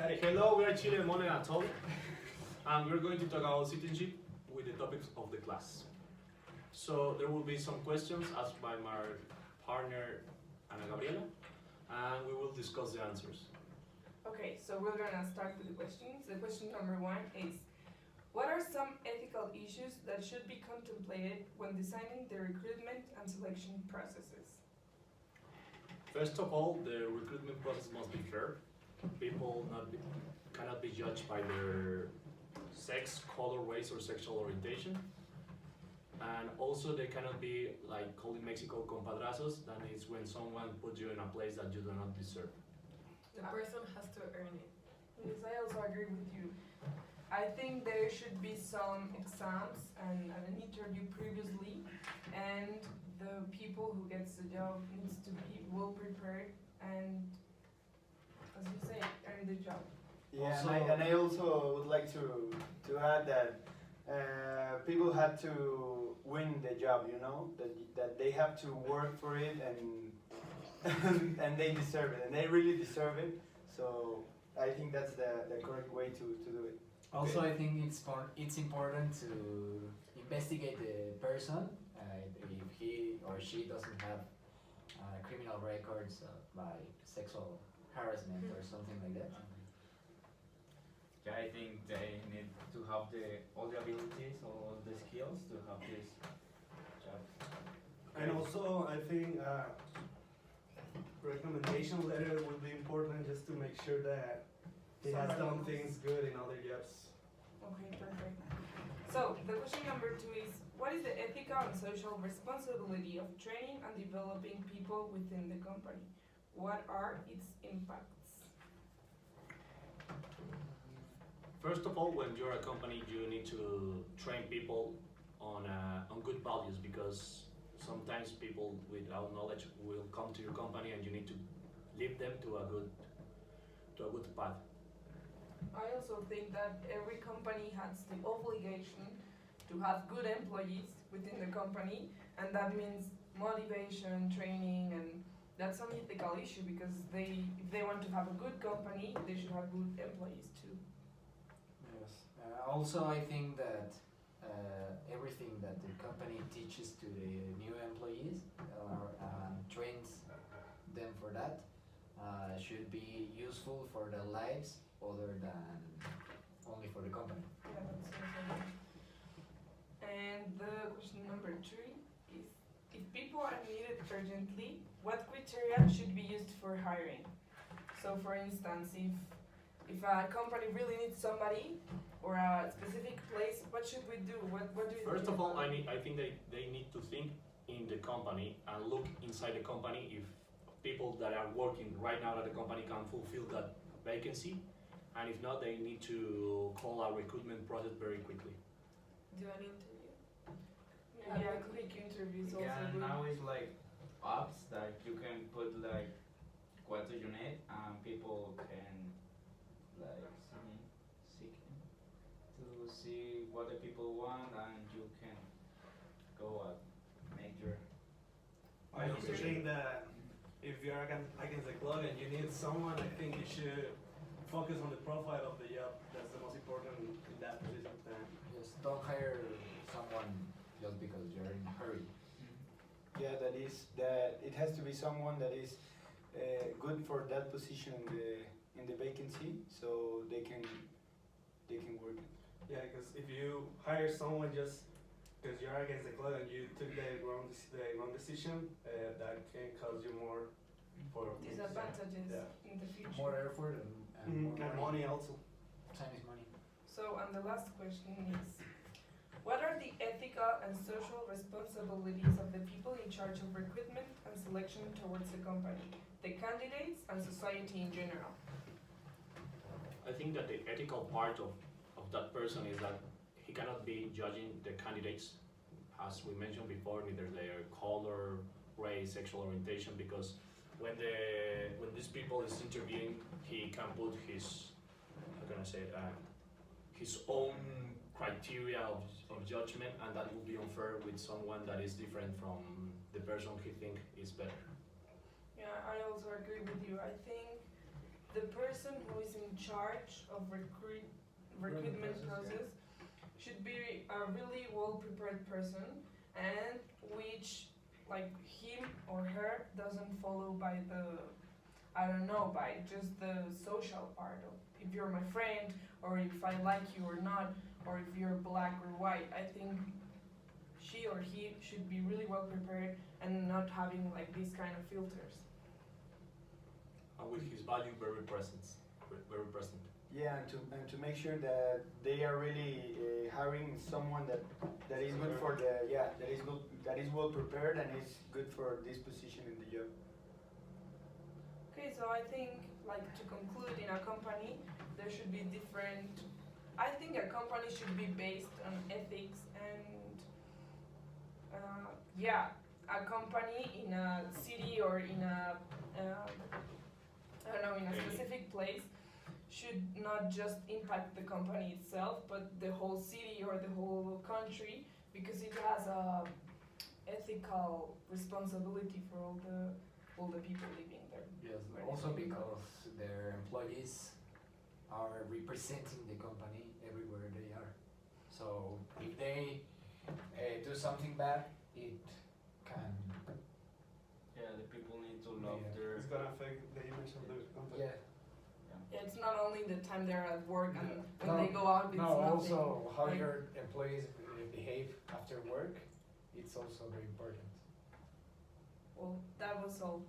Hello, we are Chile Mone Atoll, and we're going to talk about citizenship with the topics of the class. So there will be some questions asked by my partner Ana Gabriela, and we will discuss the answers. Okay, so we're gonna start with the questions. The question number one is, what are some ethical issues that should be contemplated when designing the recruitment and selection processes? First of all, the recruitment process must be fair. People cannot be judged by their sex, color, race, or sexual orientation. And also they cannot be like called in Mexico compadrazos, that is when someone puts you in a place that you do not deserve. The person has to earn it. Yes, I also agree with you. I think there should be some exams and an interview previously, and the people who gets the job needs to be well prepared and, as you say, earn the job. Yeah, Also- and I also would like to add that people had to win the job, you know, that they have to work for it and they deserve it, and they really deserve it. So I think that's the correct way to do it. Also, Okay. I think it's important to investigate the person if he or she doesn't have criminal records by sexual harassment or something like that. Yeah, I think they need to have all the abilities, all the skills to have this job. And also, I think recommendation letter would be important just to make sure that he has done things good in other jobs. Okay, perfect. So, the question number two is, what is the ethical and social responsibility of training and developing people within the company? What are its impacts? First of all, when you're a company, you need to train people on good values, because sometimes people without knowledge will come to your company and you need to lead them to a good path. I also think that every company has the obligation to have good employees within the company, and that means motivation, training, and that's an ethical issue because if they want to have a good company, they should have good employees too. Yes. Also, I think that everything that the company teaches to the new employees or trains them for that should be useful for their lives other than only for the company. Yeah, that's also good. And the question number three is, if people are needed urgently, what criteria should be used for hiring? So for instance, if a company really needs somebody or a specific place, what should we do? What do you First think? of all, I think they need to think in the company and look inside the company if people that are working right now at the company can fulfill that vacancy, and if not, they need to call a recruitment process very quickly. Do an interview. Yeah, quick interviews also Yeah, good. now it's like apps that you can put like what do you need, and people can like seek to see what the people want, and you can go and make your. I also think that if you're against the clock and you need someone, I think you should focus on the profile of the job. That's the most important in that position. Just don't hire someone just because you're in a hurry. Yeah, that it has to be someone that is good for that position in the vacancy, so they can work it. Yeah, because if you hire someone just because you're against the clock and you took the wrong decision, that can cause you more for Disadvantages Yeah. in the future. More effort and And money also. Time is money. So, and the last question is, what are the ethical and social responsibilities of the people in charge of recruitment and selection towards the company, the candidates, and society in general? I think that the ethical part of that person is that he cannot be judging the candidates, as we mentioned before, neither their color, race, sexual orientation, because when these people is interviewing, he can put his, how can I say it, his own criteria of judgment, and that would be unfair with someone that is different from the person he think is better. Yeah, I also agree with you. I think the person who is in charge of recruitment process should be a really well prepared person, and which like him or her doesn't follow by the, I don't know, by just the social part of if you're my friend or if I like you or not, or if you're black or white. I think she or he should be really well prepared and not having like these kind of filters. And with his value very present, very present. Yeah, and to make sure that they are really hiring someone that is good for the that is well prepared and is good for this position in the job. Okay, so I think like to conclude, in a company there should be different. I think a company should be based on ethics and yeah, a company in a city or in a I don't know, in a specific place should not just impact the company itself, but the whole city or the whole country, because it has a ethical responsibility for all the people living there. Yes, Right. also because their employees are representing the company everywhere they are. So if they do something bad, it can. Yeah, the people need to love Yeah. their. It's gonna affect the image of the company. Yeah. Yeah, it's not only the time they're at work and when No, they go out, it's No, nothing. also how like- your employees behave after work, it's also very important. Well, that was all